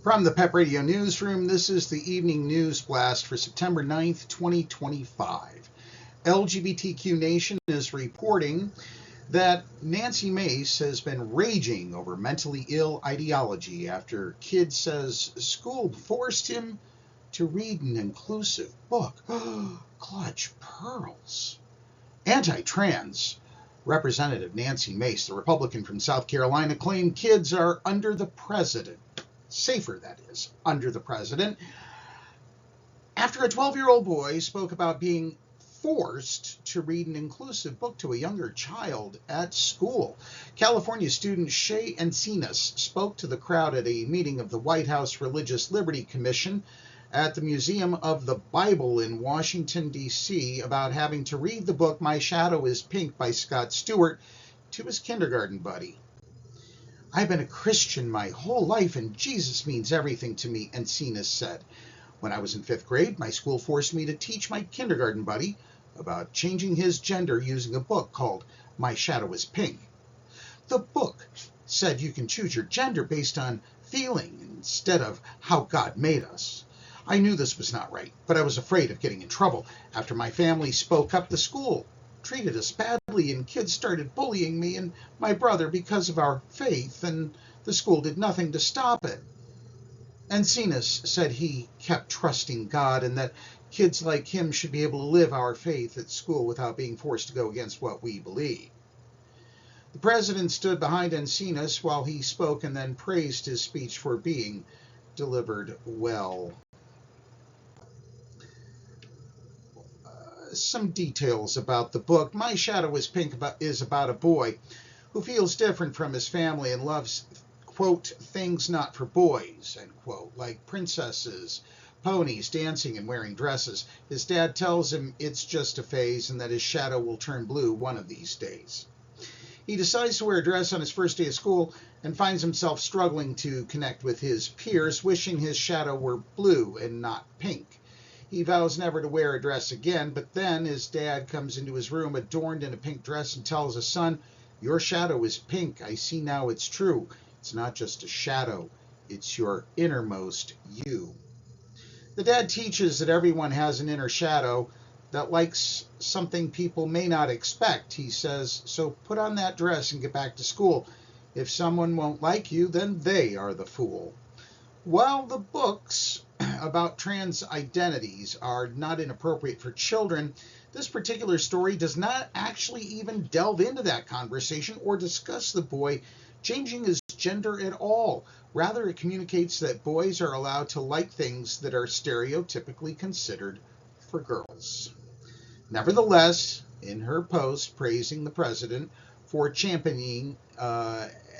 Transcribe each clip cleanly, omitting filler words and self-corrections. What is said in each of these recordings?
From the PEP Radio Newsroom, this is the evening news blast for September 9th, 2025. LGBTQ Nation is reporting that Nancy Mace has been raging over mentally ill ideology after kid says school forced him to read an inclusive book. Clutch pearls. Anti-trans Representative Nancy Mace, the Republican from South Carolina, claimed kids are under the president. Safer, that is, under the president, after a 12-year-old boy spoke about being forced to read an inclusive book to a younger child at school. California student Shea Encinas spoke to the crowd at a meeting of the White House Religious Liberty Commission at the Museum of the Bible in Washington, D.C., about having to read the book My Shadow is Pink by Scott Stuart to his kindergarten buddy. I've been a Christian my whole life, and Jesus means everything to me, Encinas said. When I was in 5th grade, my school forced me to teach my kindergarten buddy about changing his gender using a book called My Shadow is Pink. The book said you can choose your gender based on feeling instead of how God made us. I knew this was not right, but I was afraid of getting in trouble. After my family spoke up, the school treated us badly, and kids started bullying me and my brother because of our faith, and the school did nothing to stop it. Encinas said he kept trusting God and that kids like him should be able to live our faith at school without being forced to go against what we believe. The president stood behind Encinas while he spoke and then praised his speech for being delivered well. Some details about the book. My Shadow is Pink is about a boy who feels different from his family and loves, quote, things not for boys, end quote, like princesses, ponies, dancing, and wearing dresses. His dad tells him it's just a phase and that his shadow will turn blue one of these days. He decides to wear a dress on his first day of school and finds himself struggling to connect with his peers, wishing his shadow were blue and not pink. He vows never to wear a dress again, but then his dad comes into his room adorned in a pink dress and tells his son, your shadow is pink. I see now it's true. It's not just a shadow. It's your innermost you. The dad teaches that everyone has an inner shadow that likes something people may not expect. He says, so put on that dress and get back to school. If someone won't like you, then they are the fool. While the books about trans identities are not inappropriate for children, this particular story does not actually even delve into that conversation or discuss the boy changing his gender at all. Rather, it communicates that boys are allowed to like things that are stereotypically considered for girls. Nevertheless, in her post praising the president for championing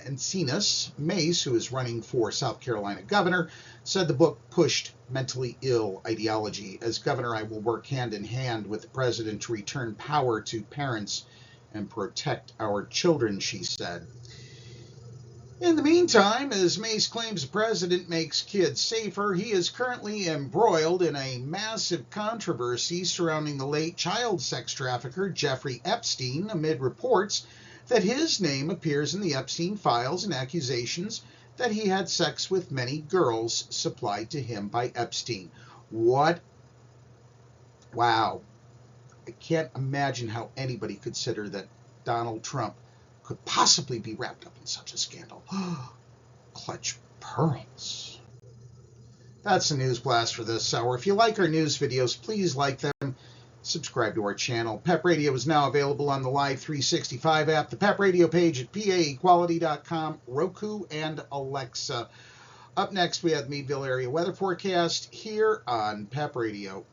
Encinas, Mace, who is running for South Carolina governor, said the book pushed mentally ill ideology. As governor, I will work hand in hand with the president to return power to parents and protect our children, she said. In the meantime, as Mace claims the president makes kids safer, he is currently embroiled in a massive controversy surrounding the late child sex trafficker Jeffrey Epstein amid reports that his name appears in the Epstein files and accusations that he had sex with many girls supplied to him by Epstein. What? Wow. I can't imagine how anybody could consider that Donald Trump could possibly be wrapped up in such a scandal. Clutch pearls. That's the news blast for this hour. If you like our news videos, please like them. Subscribe to our channel. PEP Radio is now available on the Live 365 app, the PEP Radio page at paequality.com, Roku, and Alexa. Up next, we have the Meadville area weather forecast here on PEP Radio.